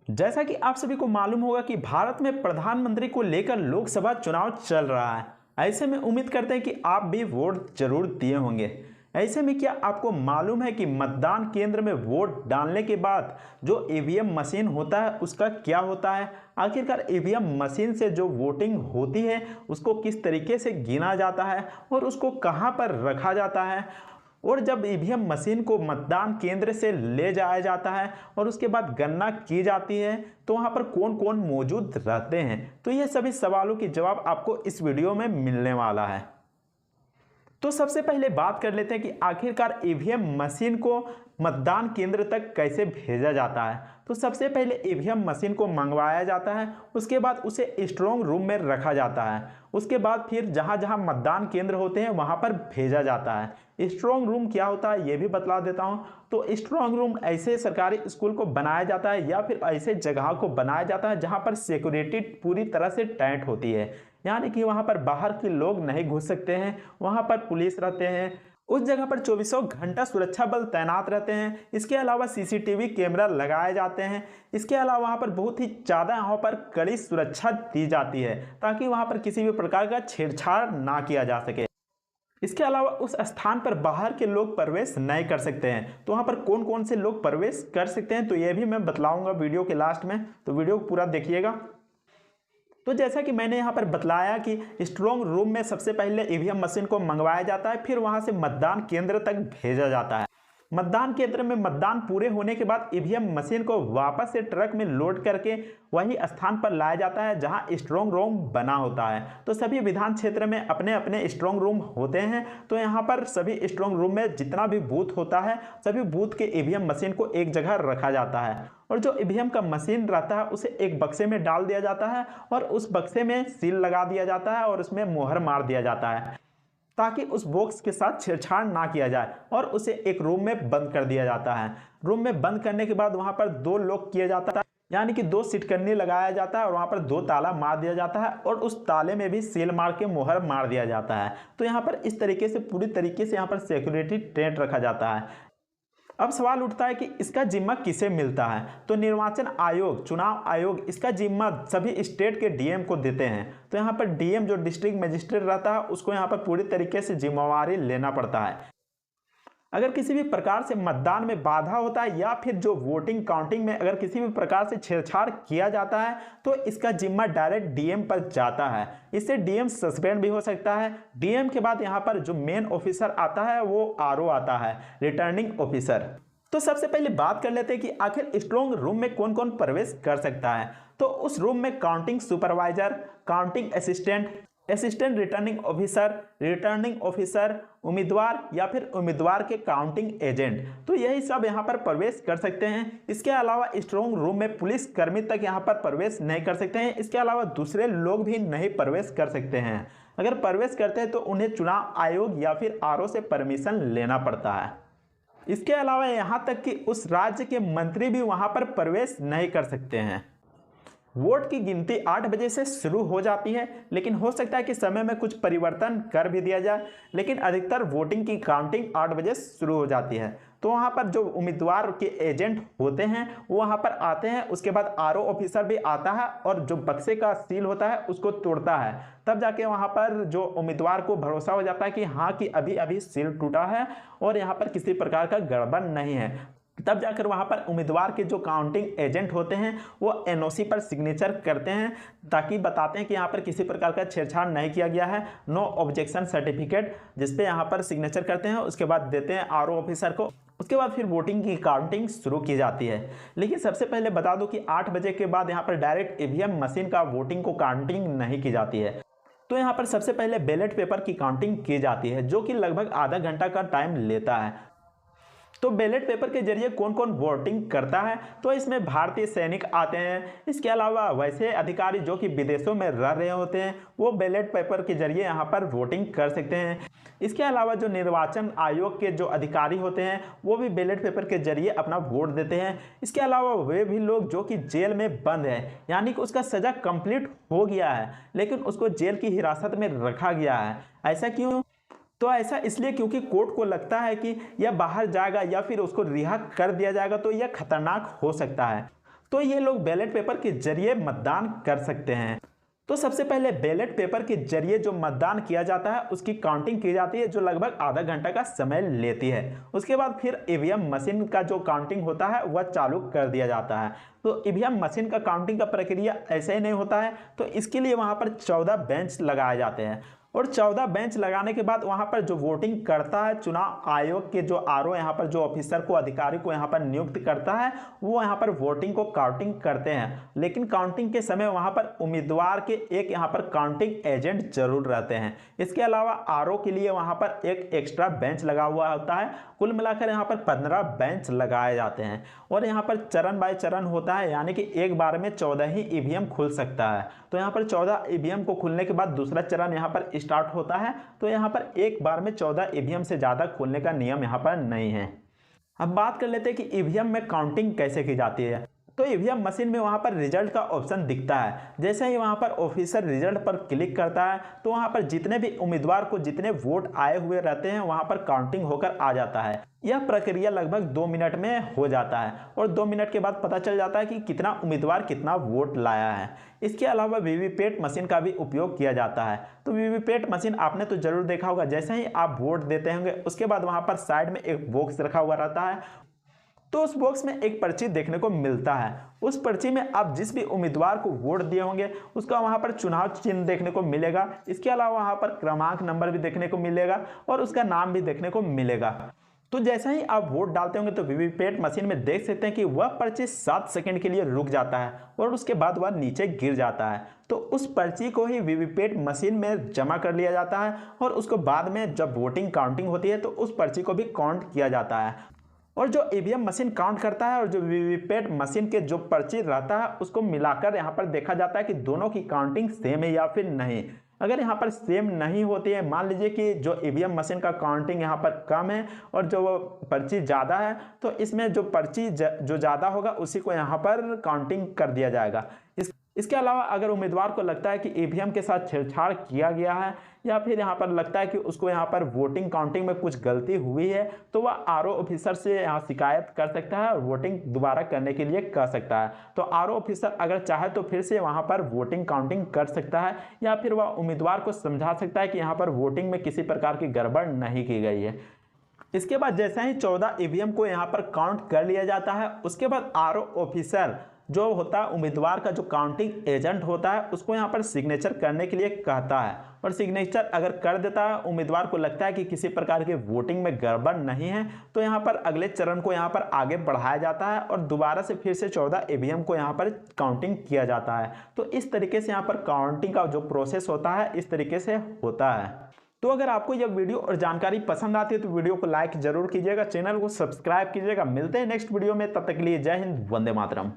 जैसा कि आप सभी को मालूम होगा कि भारत में प्रधानमंत्री को लेकर लोकसभा चुनाव चल रहा है। ऐसे में उम्मीद करते हैं कि आप भी वोट जरूर दिए होंगे। ऐसे में क्या आपको मालूम है कि मतदान केंद्र में वोट डालने के बाद जो ईवीएम मशीन होता है उसका क्या होता है? आखिरकार ईवीएम मशीन से जो वोटिंग होती है उसको किस तरीके से गिना जाता है और उसको कहां पर रखा जाता है, और जब ईवीएम मशीन को मतदान केंद्र से ले जाया जाता है और उसके बाद गणना की जाती है तो वहां पर कौन कौन मौजूद रहते हैं, तो ये सभी सवालों की जवाब आपको इस वीडियो में मिलने वाला है। तो सबसे पहले बात कर लेते हैं कि आखिरकार ईवीएम मशीन को मतदान केंद्र तक कैसे भेजा जाता है। तो सबसे पहले ईवीएम मशीन को मंगवाया जाता है, उसके बाद उसे स्ट्रांग रूम में रखा जाता है, उसके बाद फिर जहां जहां मतदान केंद्र होते हैं वहां पर भेजा जाता है। स्ट्रांग रूम क्या होता है ये भी बतला देता हूं। तो स्ट्रांग रूम ऐसे सरकारी स्कूल को बनाया जाता है या फिर ऐसे जगह को बनाया जाता है जहां पर सिक्योरिटी पूरी तरह से टाइट होती है, यानी कि वहां पर बाहर के लोग नहीं घुस सकते हैं, वहां पर पुलिस रहते हैं, उस जगह पर 24 घंटा सुरक्षा बल तैनात रहते हैं। इसके अलावा सीसीटीवी कैमरा लगाए जाते हैं। इसके अलावा वहां पर बहुत ही ज़्यादा यहाँ पर कड़ी सुरक्षा दी जाती है ताकि वहां पर किसी भी प्रकार का छेड़छाड़ ना किया जा सके। इसके अलावा उस स्थान पर बाहर के लोग प्रवेश नहीं कर सकते हैं। तो वहां पर कौन कौन से लोग प्रवेश कर सकते हैं तो यह भी मैं बतलाऊंगा वीडियो के लास्ट में, तो वीडियो को पूरा देखिएगा। तो जैसा कि मैंने यहाँ पर बतलाया कि स्ट्रांग रूम में सबसे पहले ईवीएम मशीन को मंगवाया जाता है, फिर वहां से मतदान केंद्र तक भेजा जाता है। मतदान केंद्र में मतदान पूरे होने के बाद ईवीएम मशीन को वापस से ट्रक में लोड करके वही स्थान पर लाया जाता है जहां स्ट्रांग रूम बना होता है। तो सभी विधान क्षेत्र में अपने अपने स्ट्रांग रूम होते हैं। तो यहाँ पर सभी स्ट्रांग रूम में जितना भी बूथ होता है सभी बूथ के ईवीएम मशीन को एक जगह रखा जाता है और जो ईवीएम का मशीन रहता है उसे एक बक्से में डाल दिया जाता है और उस बक्से में सील लगा दिया जाता है और उसमें मोहर मार दिया जाता है ताकि उस बॉक्स के साथ छेड़छाड़ ना किया जाए, और उसे एक रूम में बंद कर दिया जाता है। रूम में बंद करने के बाद वहां पर 2 लॉक किया जाता है, यानी कि 2 सिटकन्नी लगाया जाता है और वहां पर 2 ताला मार दिया जाता है और उस ताले में भी सील मार के मोहर मार दिया जाता है। तो यहाँ पर इस तरीके से पूरी तरीके से यहाँ पर सिक्योरिटी टेंट रखा जाता है। अब सवाल उठता है कि इसका जिम्मा किसे मिलता है? तो निर्वाचन आयोग, चुनाव आयोग इसका जिम्मा सभी स्टेट के डीएम को देते हैं। तो यहाँ पर डीएम जो डिस्ट्रिक्ट मजिस्ट्रेट रहता है उसको यहाँ पर पूरी तरीके से जिम्मेवारी लेना पड़ता है। अगर किसी भी प्रकार से मतदान में बाधा होता है या फिर जो वोटिंग काउंटिंग में अगर किसी भी प्रकार से छेड़छाड़ किया जाता है तो इसका जिम्मा डायरेक्ट डीएम पर जाता है। इससे डीएम सस्पेंड भी हो सकता है। डीएम के बाद यहाँ पर जो मेन ऑफिसर आता है वो आरओ आता है, रिटर्निंग ऑफिसर। तो सबसे पहले बात कर लेते हैं कि आखिर स्ट्रांग रूम में कौन कौन प्रवेश कर सकता है। तो उस रूम में counting supervisor, counting assistant, assistant returning officer, returning officer, उम्मीदवार या फिर उम्मीदवार के काउंटिंग एजेंट, तो यही सब यहां पर प्रवेश कर सकते हैं। इसके अलावा स्ट्रांग रूम में पुलिस कर्मी तक यहां पर प्रवेश नहीं कर सकते हैं। इसके अलावा दूसरे लोग भी नहीं प्रवेश कर सकते हैं। अगर प्रवेश करते हैं तो उन्हें चुनाव आयोग या फिर आरओ से परमिशन लेना पड़ता है। इसके अलावा यहां तक कि उस राज्य के मंत्री भी वहां पर प्रवेश नहीं कर सकते हैं। वोट की गिनती 8 बजे से शुरू हो जाती है, लेकिन हो सकता है कि समय में कुछ परिवर्तन कर भी दिया जाए, लेकिन अधिकतर वोटिंग की काउंटिंग 8 बजे शुरू हो जाती है। तो वहां पर जो उम्मीदवार के एजेंट होते हैं वो वहां पर आते हैं, उसके बाद आरओ ऑफिसर भी आता है और जो बक्से का सील होता है उसको तोड़ता है। तब जाके वहां पर जो उम्मीदवार को भरोसा हो जाता है कि हाँ कि अभी अभी सील टूटा है और यहाँ पर किसी प्रकार का गड़बड़ नहीं है। तब जाकर वहां पर उम्मीदवार के जो काउंटिंग एजेंट होते हैं वो एनओसी पर सिग्नेचर करते हैं ताकि बताते हैं कि यहाँ पर किसी प्रकार का छेड़छाड़ नहीं किया गया है, नो ऑब्जेक्शन सर्टिफिकेट, जिसपे यहाँ पर सिग्नेचर करते हैं। उसके बाद देते हैं आरओ ऑफिसर को। उसके बाद फिर वोटिंग की काउंटिंग शुरू की जाती है। लेकिन सबसे पहले बता दूं कि 8 बजे के बाद यहाँ पर डायरेक्ट ईवीएम मशीन का वोटिंग को काउंटिंग नहीं की जाती है। तो यहाँ पर सबसे पहले बैलेट पेपर की काउंटिंग की जाती है जो कि लगभग आधा घंटा का टाइम लेता है। तो बैलेट पेपर के जरिए कौन कौन वोटिंग करता है? तो इसमें भारतीय सैनिक आते हैं। इसके अलावा वैसे अधिकारी जो कि विदेशों में रह रहे होते हैं वो बैलेट पेपर के जरिए यहाँ पर वोटिंग कर सकते हैं। इसके अलावा जो निर्वाचन आयोग के जो अधिकारी होते हैं वो भी बैलेट पेपर के जरिए अपना वोट देते हैं। इसके अलावा वे भी लोग जो कि जेल में बंद है, यानी कि उसका सजा कंप्लीट हो गया है लेकिन उसको जेल की हिरासत में रखा गया है। ऐसा क्यों? तो ऐसा इसलिए क्योंकि कोर्ट को लगता है कि यह बाहर जाएगा या फिर उसको रिहा कर दिया जाएगा तो यह खतरनाक हो सकता है। तो ये लोग बैलेट पेपर के जरिए मतदान कर सकते हैं। तो सबसे पहले बैलेट पेपर के जरिए जो मतदान किया जाता है उसकी काउंटिंग की जाती है, जो लगभग आधा घंटा का समय लेती है। उसके बाद फिर ईवीएम मशीन का जो काउंटिंग होता है वह चालू कर दिया जाता है। तो ईवीएम मशीन का काउंटिंग का प्रक्रिया ऐसे ही नहीं होता है, तो इसके लिए वहाँ पर 14 बेंच लगाए जाते हैं और 14 बेंच लगाने के बाद वहाँ पर जो वोटिंग करता है, चुनाव आयोग के जो आरओ यहाँ पर जो ऑफिसर को, अधिकारी को यहाँ पर नियुक्त करता है, वो यहाँ पर वोटिंग को काउंटिंग करते हैं। लेकिन काउंटिंग के समय वहाँ पर उम्मीदवार के एक यहाँ पर काउंटिंग एजेंट जरूर रहते हैं। इसके अलावा आरओ के लिए वहाँ पर एक एक्स्ट्रा बेंच लगा हुआ होता है। कुल मिलाकर यहाँ पर 15 बेंच लगाए जाते हैं और यहाँ पर चरण बाय चरण होता है, यानी कि एक बार में 14 ही ईवीएम खुल सकता है। तो यहाँ पर 14 ईवीएम को खुलने के बाद दूसरा चरण यहाँ पर स्टार्ट होता है। तो यहाँ पर एक बार में 14 ईवीएम से ज़्यादा खोलने का नियम यहाँ पर नहीं है। अब बात कर लेते हैं कि ईवीएम में काउंटिंग कैसे की जाती है। तो ईवीएम मशीन में वहाँ पर रिजल्ट का ऑप्शन दिखता है। जैसे ही वहाँ पर ऑफिसर रिजल्ट पर क्लिक करता है तो वहाँ पर जितने भी उम्मीदवार को जितने वोट आए हुए रहते हैं वहाँ पर काउंटिंग होकर आ जाता है। यह प्रक्रिया लगभग 2 मिनट में हो जाता है और 2 मिनट के बाद पता चल जाता है कि कितना उम्मीदवार कितना वोट लाया है। इसके अलावा वीवीपैट मशीन का भी उपयोग किया जाता है। तो वीवीपैट मशीन आपने तो जरूर देखा होगा, जैसे ही आप वोट देते होंगे उसके बाद वहाँ पर साइड में एक बॉक्स रखा हुआ रहता है। तो उस बॉक्स में एक पर्ची देखने को मिलता है। उस पर्ची में आप जिस भी उम्मीदवार को वोट दिए होंगे उसका वहां पर चुनाव चिन्ह देखने को मिलेगा। इसके अलावा वहां पर क्रमांक नंबर भी देखने को मिलेगा और उसका नाम भी देखने को मिलेगा। तो जैसे ही आप वोट डालते होंगे तो वीवीपैट मशीन में देख सकते हैं कि वह पर्ची 7 सेकंड के लिए रुक जाता है और उसके बाद वह नीचे गिर जाता है। तो उस पर्ची को ही वीवीपैट मशीन में जमा कर लिया जाता है और उसको बाद में जब वोटिंग काउंटिंग होती है तो उस पर्ची को भी काउंट किया जाता है। और जो ईवीएम मशीन काउंट करता है और जो वीवीपैट मशीन के जो पर्ची रहता है उसको मिलाकर यहाँ पर देखा जाता है कि दोनों की काउंटिंग सेम है या फिर नहीं। अगर यहाँ पर सेम नहीं होती है, मान लीजिए कि जो ईवीएम मशीन का काउंटिंग यहाँ पर कम है और जो पर्ची ज़्यादा है, तो इसमें जो पर्ची जो ज़्यादा होगा उसी को यहाँ पर काउंटिंग कर दिया जाएगा। इसके अलावा अगर उम्मीदवार को लगता है कि ईवीएम के साथ छेड़छाड़ किया गया है या फिर यहाँ पर लगता है कि उसको यहाँ पर वोटिंग काउंटिंग में कुछ गलती हुई है, तो वह आरओ ऑफिसर से यहाँ शिकायत कर सकता है और वोटिंग दोबारा करने के लिए कह सकता है। तो आरओ ऑफिसर अगर चाहे तो फिर से वहाँ पर वोटिंग काउंटिंग कर सकता है या फिर वह उम्मीदवार को समझा सकता है कि यहाँ पर वोटिंग में किसी प्रकार की गड़बड़ नहीं की गई है। इसके बाद जैसे ही 14 ईवीएम को यहाँ पर काउंट कर लिया जाता है, उसके बाद आरओ ऑफिसर जो होता है उम्मीदवार का जो काउंटिंग एजेंट होता है उसको यहाँ पर सिग्नेचर करने के लिए कहता है और सिग्नेचर अगर कर देता है, उम्मीदवार को लगता है कि किसी प्रकार की वोटिंग में गड़बड़ नहीं है, तो यहाँ पर अगले चरण को यहाँ पर आगे बढ़ाया जाता है और दोबारा से फिर से 14 ईवीएम को यहाँ पर काउंटिंग किया जाता है। तो इस तरीके से यहाँ पर काउंटिंग का जो प्रोसेस होता है इस तरीके से होता है। तो अगर आपको यह वीडियो और जानकारी पसंद आती है तो वीडियो को लाइक जरूर कीजिएगा, चैनल को सब्सक्राइब कीजिएगा। मिलते हैं नेक्स्ट वीडियो में, तब तक के लिए जय हिंद, वंदे मातरम।